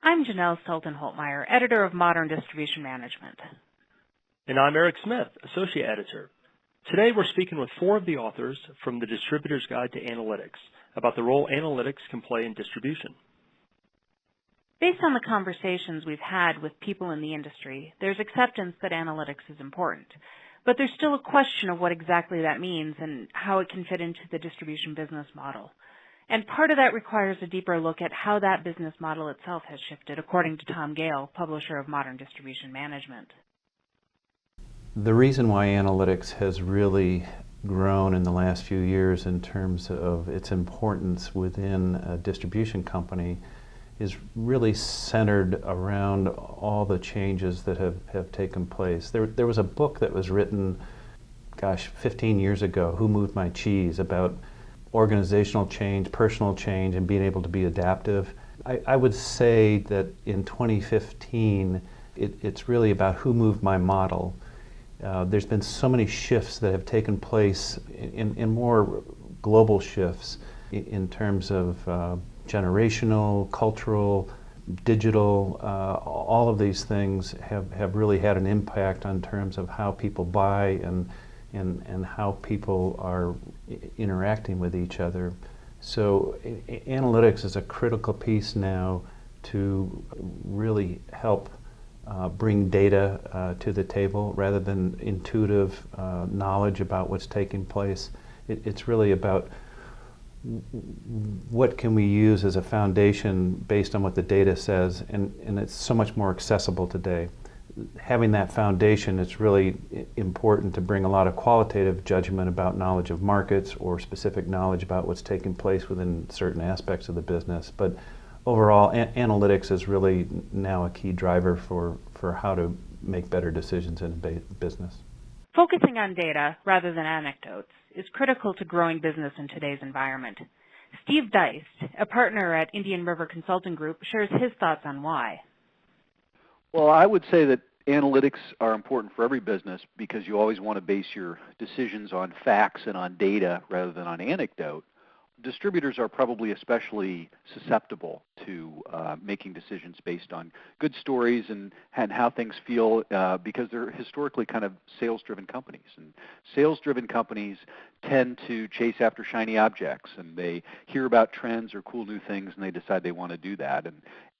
I'm Janelle Selton-Holtmeyer, editor of Modern Distribution Management. And I'm Eric Smith, associate editor. Today we're speaking with four of the authors from the Distributor's Guide to Analytics about the role analytics can play in distribution. Based on the conversations we've had with people in the industry, there's acceptance that analytics is important. But there's still a question of what exactly that means and how it can fit into the distribution business model. And part of that requires a deeper look at how that business model itself has shifted, according to Tom Gale, publisher of Modern Distribution Management. The reason why analytics has really grown in the last few years in terms of its importance within a distribution company is really centered around all the changes that have taken place. There was a book that was written, 15 years ago, Who Moved My Cheese, about organizational change, personal change, and being able to be adaptive. I would say that in 2015, it's really about who moved my model. There's been so many shifts that have taken place in more global shifts in terms of generational, cultural, digital, all of these things have really had an impact on terms of how people buy and how people are interacting with each other. So analytics is a critical piece now to really help bring data to the table rather than intuitive knowledge about what's taking place. It's really about what can we use as a foundation based on what the data says, and it's so much more accessible today. Having that foundation, it's really important to bring a lot of qualitative judgment about knowledge of markets or specific knowledge about what's taking place within certain aspects of the business. But overall, analytics is really now a key driver for how to make better decisions in business. Focusing on data rather than anecdotes is critical to growing business in today's environment. Steve Deist, a partner at Indian River Consulting Group, shares his thoughts on why. Well, I would say that analytics are important for every business because you always want to base your decisions on facts and on data rather than on anecdote. Distributors are probably especially susceptible to making decisions based on good stories and how things feel because they're historically kind of sales-driven companies. And sales-driven companies tend to chase after shiny objects, and they hear about trends or cool new things, and they decide they want to do that.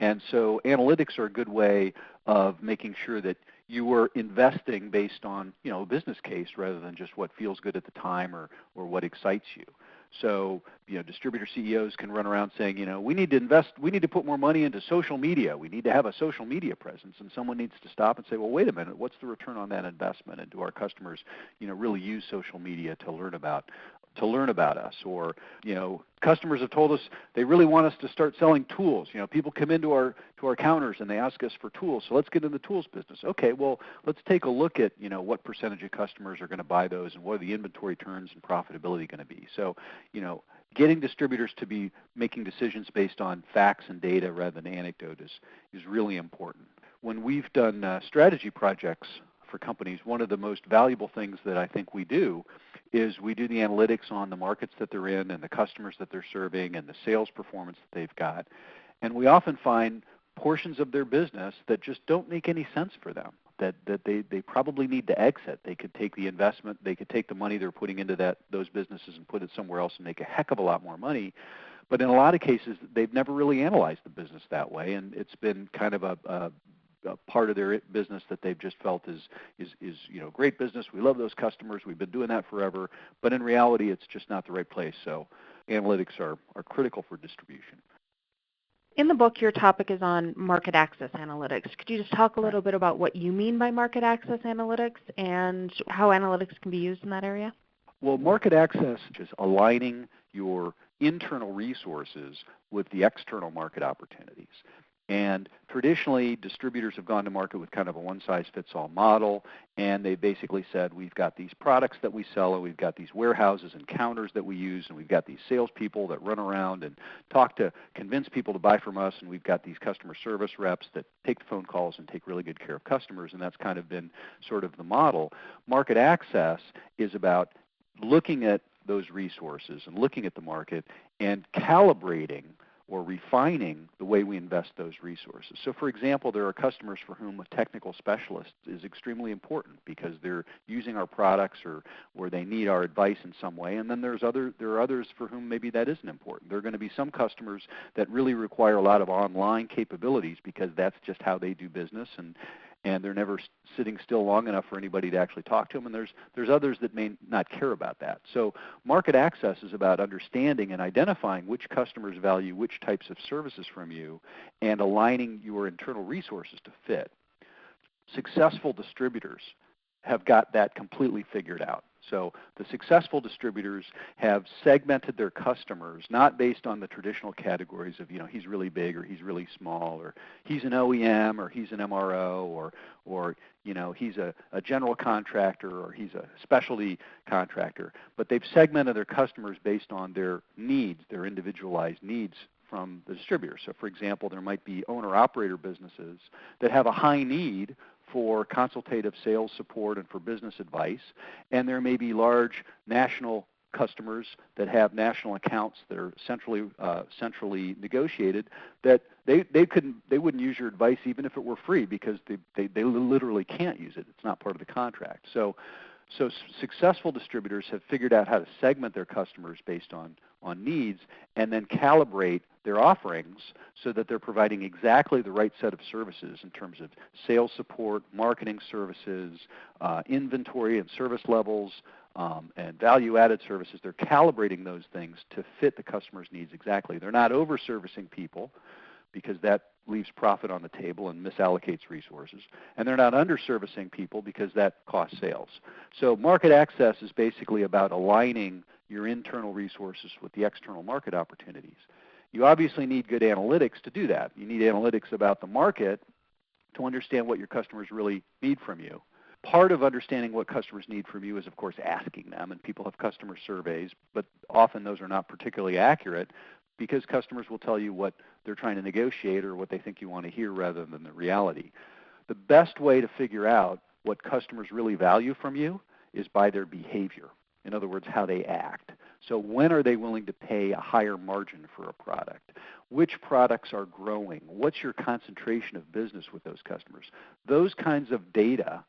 And so analytics are a good way of making sure that you are investing based on a business case rather than just what feels good at the time or what excites you. So, distributor CEOs can run around saying, we need to invest, we need to put more money into social media. We need to have a social media presence. And someone needs to stop and say, well, wait a minute, what's the return on that investment? And do our customers, really use social media to learn about us? Or, customers have told us they really want us to start selling tools. People come into our counters and they ask us for tools. So let's get in the tools business. Okay, well, let's take a look at, what percentage of customers are going to buy those and what are the inventory turns and profitability going to be. So, getting distributors to be making decisions based on facts and data rather than anecdote is really important. When we've done strategy projects for companies, one of the most valuable things that I think we do is we do the analytics on the markets that they're in and the customers that they're serving and the sales performance that they've got. And we often find portions of their business that just don't make any sense for them, that they probably need to exit. They could take the investment, they could take the money they're putting into those businesses and put it somewhere else and make a heck of a lot more money. But in a lot of cases, they've never really analyzed the business that way, and it's been kind of a part of their business that they've just felt is great business. We love those customers. We've been doing that forever. But in reality, it's just not the right place. So analytics are critical for distribution. In the book, your topic is on market access analytics. Could you just talk a little bit about what you mean by market access analytics and how analytics can be used in that area? Well, market access is aligning your internal resources with the external market opportunities. And traditionally, distributors have gone to market with kind of a one-size-fits-all model, and they basically said, we've got these products that we sell, and we've got these warehouses and counters that we use, and we've got these salespeople that run around and talk to convince people to buy from us, and we've got these customer service reps that take the phone calls and take really good care of customers, and that's kind of been sort of the model. Market access is about looking at those resources and looking at the market and calibrating or refining the way we invest those resources. So for example, there are customers for whom a technical specialist is extremely important because they're using our products or they need our advice in some way. And then there are others for whom maybe that isn't important. There are going to be some customers that really require a lot of online capabilities because that's just how they do business, and they're never sitting still long enough for anybody to actually talk to them. And there's others that may not care about that. So market access is about understanding and identifying which customers value which types of services from you and aligning your internal resources to fit. Successful distributors have got that completely figured out. So the successful distributors have segmented their customers not based on the traditional categories of, he's really big or he's really small, or he's an OEM or he's an MRO, or he's a general contractor or he's a specialty contractor. But they've segmented their customers based on their needs, their individualized needs from the distributor. So for example, there might be owner-operator businesses that have a high need for consultative sales support and for business advice, and there may be large national customers that have national accounts that are centrally negotiated that they wouldn't use your advice even if it were free because they literally can't use it. It's not part of the contract. So successful distributors have figured out how to segment their customers based on needs and then calibrate their offerings so that they're providing exactly the right set of services in terms of sales support, marketing services, inventory and service levels, and value-added services. They're calibrating those things to fit the customer's needs exactly. They're not over-servicing people because that leaves profit on the table and misallocates resources. And they're not under-servicing people because that costs sales. So market access is basically about aligning your internal resources with the external market opportunities. You obviously need good analytics to do that. You need analytics about the market to understand what your customers really need from you. Part of understanding what customers need from you is, of course, asking them, and people have customer surveys, but often those are not particularly accurate because customers will tell you what they're trying to negotiate or what they think you want to hear rather than the reality. The best way to figure out what customers really value from you is by their behavior. In other words, how they act. So when are they willing to pay a higher margin for a product? Which products are growing? What's your concentration of business with those customers? Those kinds of data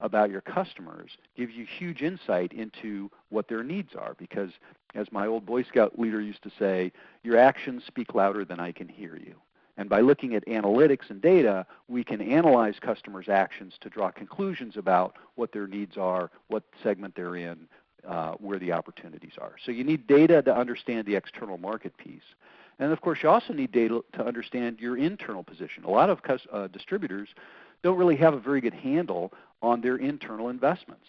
about your customers give you huge insight into what their needs are because, as my old Boy Scout leader used to say, your actions speak louder than I can hear you. And by looking at analytics and data, we can analyze customers' actions to draw conclusions about what their needs are, what segment they're in, where the opportunities are. So you need data to understand the external market piece. And of course, you also need data to understand your internal position. A lot of distributors don't really have a very good handle on their internal investments.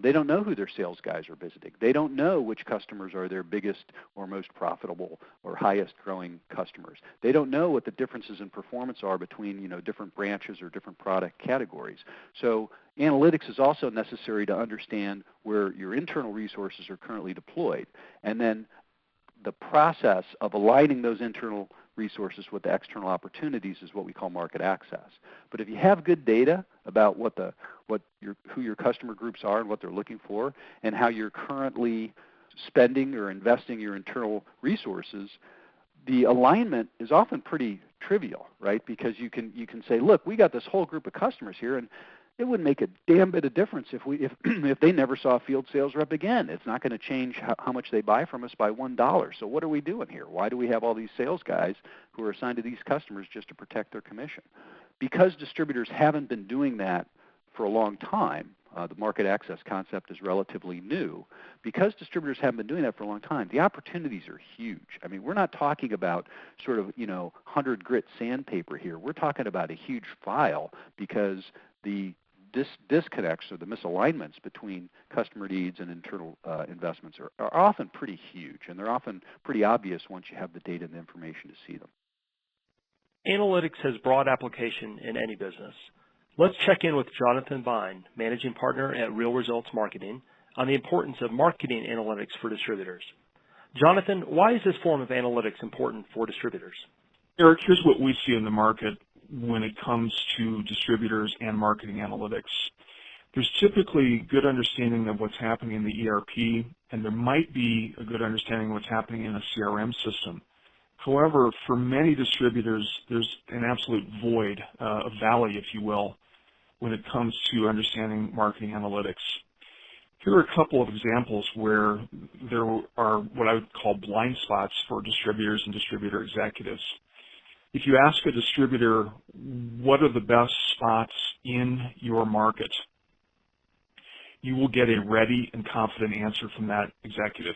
They don't know who their sales guys are visiting. They don't know which customers are their biggest or most profitable or highest growing customers. They don't know what the differences in performance are between different branches or different product categories. So analytics is also necessary to understand where your internal resources are currently deployed. And then the process of aligning those internal resources with the external opportunities is what we call market access. But if you have good data about who your customer groups are and what they're looking for and how you're currently spending or investing your internal resources, the alignment is often pretty trivial, right? Because you can say, look, we got this whole group of customers here, and it wouldn't make a damn bit of difference if they never saw a field sales rep again. It's not going to change how much they buy from us by $1. So what are we doing here? Why do we have all these sales guys who are assigned to these customers just to protect their commission? Because distributors haven't been doing that for a long time, the market access concept is relatively new. Because distributors haven't been doing that for a long time, the opportunities are huge. I mean, we're not talking about sort of 100 grit sandpaper here. We're talking about a huge file because the disconnects or the misalignments between customer needs and internal investments are often pretty huge, and they're often pretty obvious once you have the data and the information to see them. Analytics has broad application in any business. Let's check in with Jonathan Bine, Managing Partner at Real Results Marketing, on the importance of marketing analytics for distributors. Jonathan, why is this form of analytics important for distributors? Eric, here's what we see in the market when it comes to distributors and marketing analytics. There's typically good understanding of what's happening in the ERP, and there might be a good understanding of what's happening in a CRM system. However, for many distributors, there's an absolute void, a valley, if you will, when it comes to understanding marketing analytics. Here are a couple of examples where there are what I would call blind spots for distributors and distributor executives. If you ask a distributor, what are the best spots in your market, you will get a ready and confident answer from that executive.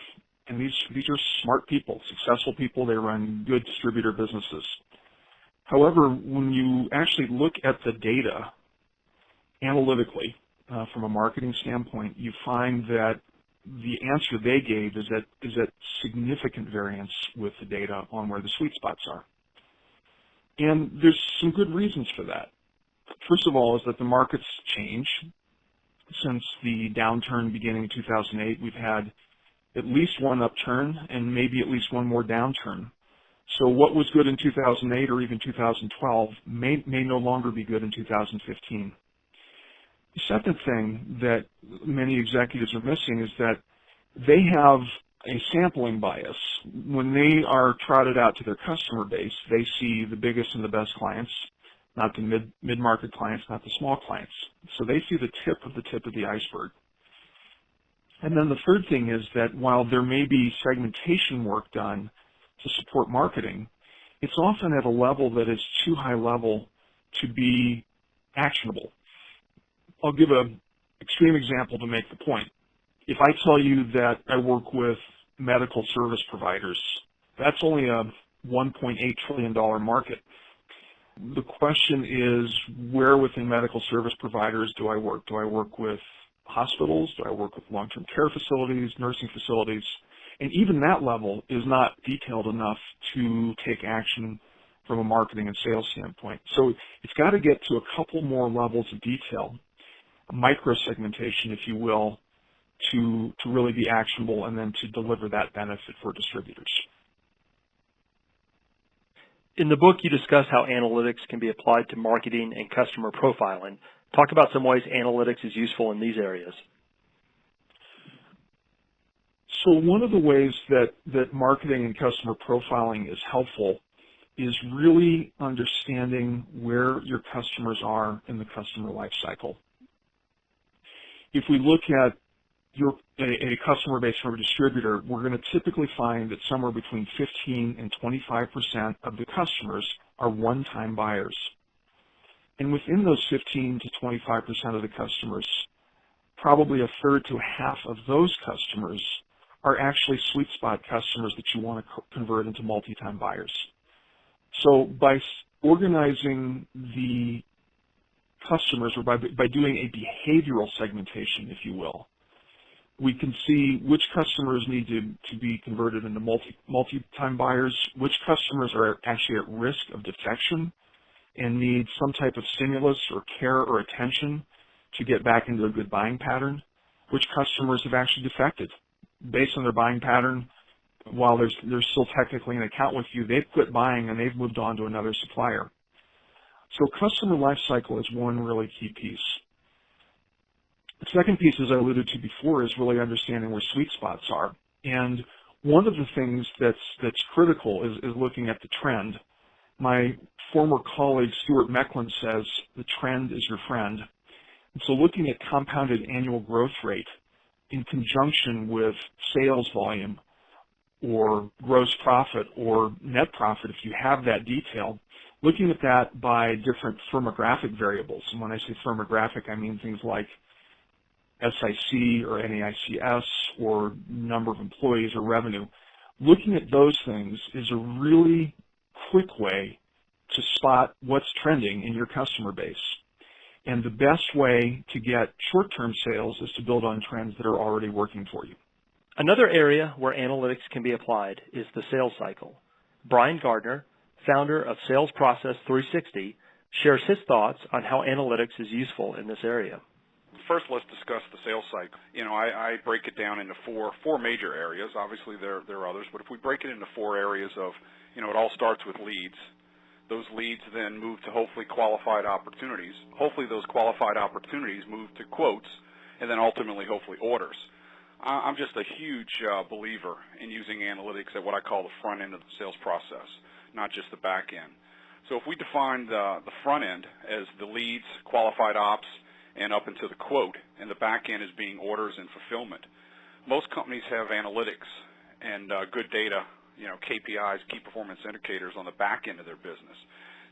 And these are smart people, successful people. They run good distributor businesses. However, when you actually look at the data analytically from a marketing standpoint, you find that the answer they gave is at significant variance with the data on where the sweet spots are. And there's some good reasons for that. First of all is that the markets change. Since the downturn beginning in 2008, we've had at least one upturn and maybe at least one more downturn. So what was good in 2008 or even 2012 may no longer be good in 2015. The second thing that many executives are missing is that they have a sampling bias. When they are trotted out to their customer base, they see the biggest and the best clients, not the mid-market clients, not the small clients. So they see the tip of the iceberg. And then the third thing is that while there may be segmentation work done to support marketing, it's often at a level that is too high level to be actionable. I'll give an extreme example to make the point. If I tell you that I work with medical service providers, that's only a $1.8 trillion market. The question is, where within medical service providers do I work? Do I work with hospitals? Do I work with long-term care facilities, nursing facilities? And even that level is not detailed enough to take action from a marketing and sales standpoint. So it's got to get to a couple more levels of detail, micro-segmentation, if you will, to really be actionable and then to deliver that benefit for distributors. In the book, you discuss how analytics can be applied to marketing and customer profiling. Talk about some ways analytics is useful in these areas. So one of the ways that marketing and customer profiling is helpful is really understanding where your customers are in the customer life cycle. If we look at a customer base from a distributor, we're going to typically find that somewhere between 15 and 25% of the customers are one-time buyers. And within those 15 to 25% of the customers, probably a third to a half of those customers are actually sweet spot customers that you want to convert into multi-time buyers. So by organizing the customers, or by doing a behavioral segmentation, if you will, we can see which customers need to be converted into multi-time buyers, which customers are actually at risk of defection and need some type of stimulus or care or attention to get back into a good buying pattern, which customers have actually defected. Based on their buying pattern, while they're still technically an account with you, they've quit buying and they've moved on to another supplier. So customer life cycle is one really key piece. The second piece, as I alluded to before, is really understanding where sweet spots are. And one of the things that's critical is looking at the trend. My former colleague, Stuart Mecklin, says the trend is your friend. And so looking at compounded annual growth rate in conjunction with sales volume or gross profit or net profit, if you have that detail, looking at that by different firmographic variables. And when I say firmographic, I mean things like SIC or NAICS or number of employees or revenue. Looking at those things is a really quick way to spot what's trending in your customer base. And the best way to get short-term sales is to build on trends that are already working for you. Another area where analytics can be applied is the sales cycle. Brian Gardner, founder of Sales Process 360, shares his thoughts on how analytics is useful in this area. First, let's discuss the sales cycle. I break it down into four major areas. Obviously, there are others, but if we break it into four areas of, it all starts with leads. Those leads then move to hopefully qualified opportunities. Hopefully, those qualified opportunities move to quotes, and then ultimately, hopefully, orders. I'm just a huge believer in using analytics at what I call the front end of the sales process, not just the back end. So if we define the front end as the leads, qualified ops, and up into the quote, and the back end as being orders and fulfillment, most companies have analytics and good data, KPIs, key performance indicators on the back end of their business.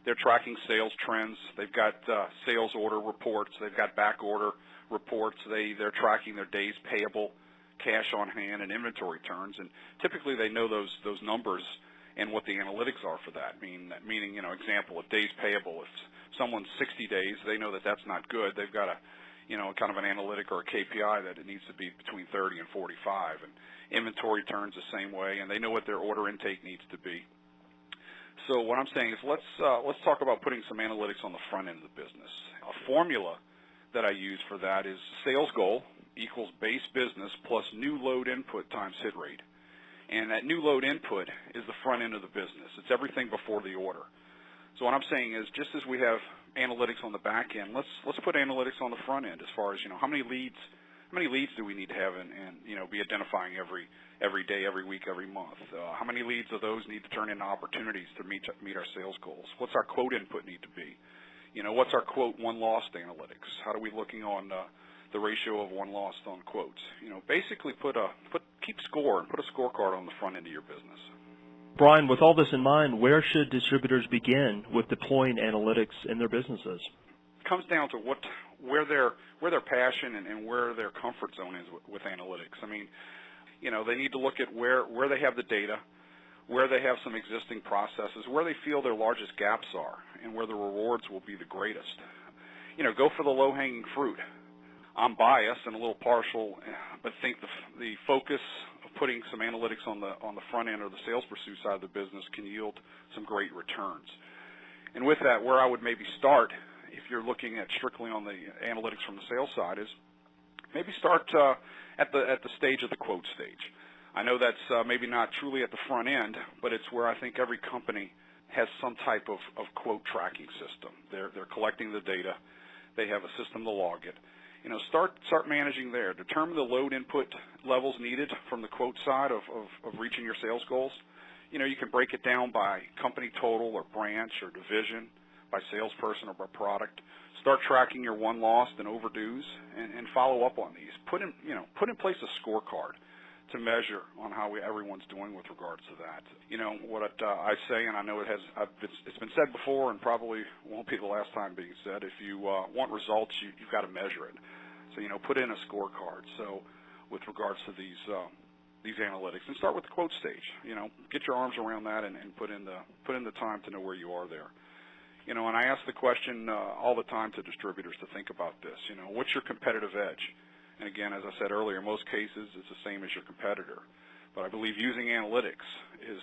They're tracking sales trends. They've got sales order reports. They've got back order reports. They're tracking their days payable, cash on hand, and inventory turns. And typically they know those numbers and what the analytics are for that. Meaning, example of days payable. If someone's 60 days, they know that that's not good. They've got a, kind of an analytic or a KPI that it needs to be between 30 and 45. And inventory turns the same way, and they know what their order intake needs to be. So what I'm saying is let's talk about putting some analytics on the front end of the business. A formula that I use for that is sales goal equals base business plus new load input times hit rate. And that new load input is the front end of the business. It's everything before the order. So what I'm saying is just as we have analytics on the back end, let's put analytics on the front end as far as, how many leads do we need to have and be identifying every day, every week, every month? How many leads of those need to turn into opportunities to meet our sales goals? What's our quote input need to be? What's our quote one lost analytics? How are we looking on the ratio of one lost on quotes? Basically keep score and put a scorecard on the front end of your business. Brian, with all this in mind, where should distributors begin with deploying analytics in their businesses? It comes down to where their passion and where their comfort zone is with analytics. They need to look at where they have the data, where they have some existing processes, where they feel their largest gaps are, and where the rewards will be the greatest. Go for the low-hanging fruit. I'm biased and a little partial, but think the focus of putting some analytics on the front end or the sales pursuit side of the business can yield some great returns. And with that, where I would maybe start, if you're looking at strictly on the analytics from the sales side, is maybe start at the stage of the quote stage. I know that's maybe not truly at the front end, but it's where I think every company has some type of quote tracking system. They're collecting the data. They have a system to log it. Start managing there. Determine the load input levels needed from the quote side of reaching your sales goals. You can break it down by company total or branch or division, by salesperson or by product. Start tracking your one lost and overdues and follow up on these. Put in place a scorecard to measure on how everyone's doing with regards to that. What I say, and I know it's been said before and probably won't be the last time being said, if you want results, you've got to measure it. So, put in a scorecard. So with regards to these analytics, and start with the quote stage. Get your arms around that and put in the time to know where you are there. And I ask the question all the time to distributors to think about this. What's your competitive edge? And again, as I said earlier, in most cases, it's the same as your competitor. But I believe using analytics is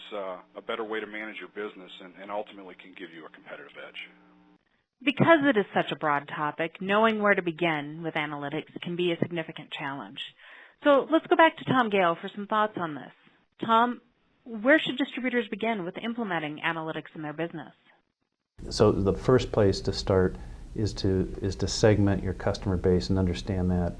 a better way to manage your business and ultimately can give you a competitive edge. Because it is such a broad topic, knowing where to begin with analytics can be a significant challenge. So let's go back to Tom Gale for some thoughts on this. Tom, where should distributors begin with implementing analytics in their business? So the first place to start is to segment your customer base and understand that.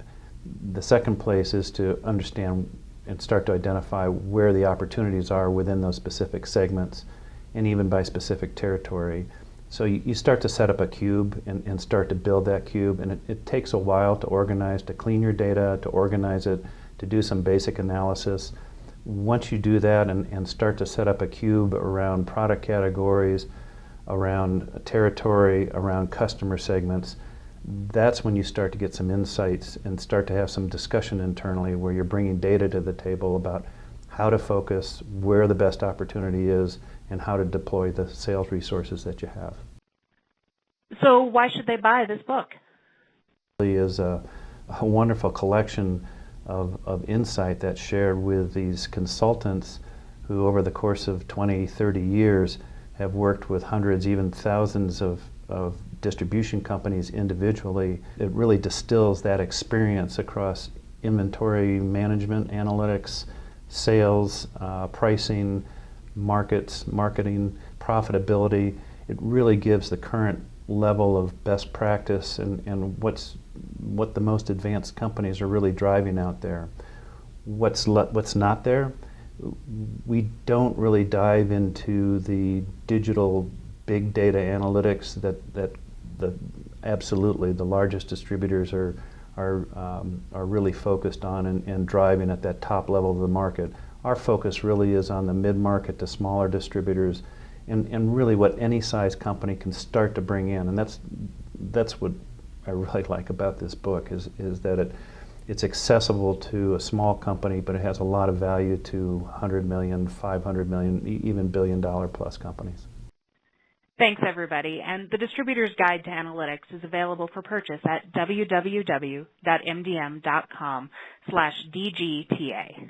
The second place is to understand and start to identify where the opportunities are within those specific segments and even by specific territory. So you start to set up a cube and start to build that cube, and it takes a while to organize, to clean your data, to organize it, to do some basic analysis. Once you do that and start to set up a cube around product categories, around territory, around customer segments, that's when you start to get some insights and start to have some discussion internally where you're bringing data to the table about how to focus, where the best opportunity is, and how to deploy the sales resources that you have. So why should they buy this book? It is a wonderful collection of insight that's shared with these consultants who over the course of 20, 30 years have worked with hundreds, even thousands of distribution companies individually. It really distills that experience across inventory management, analytics, sales, pricing, markets, marketing, profitability. It really gives the current level of best practice and what the most advanced companies are really driving out there. What's not there? We don't really dive into the digital big data analytics that absolutely the largest distributors are really focused on and driving at that top level of the market. Our focus really is on the mid-market to smaller distributors, and really what any size company can start to bring in. And that's what I really like about this book is that it's accessible to a small company, but it has a lot of value to 100 million, 500 million, even billion-dollar plus companies. Thanks, everybody. And the Distributor's Guide to Analytics is available for purchase at www.mdm.com/DGTA.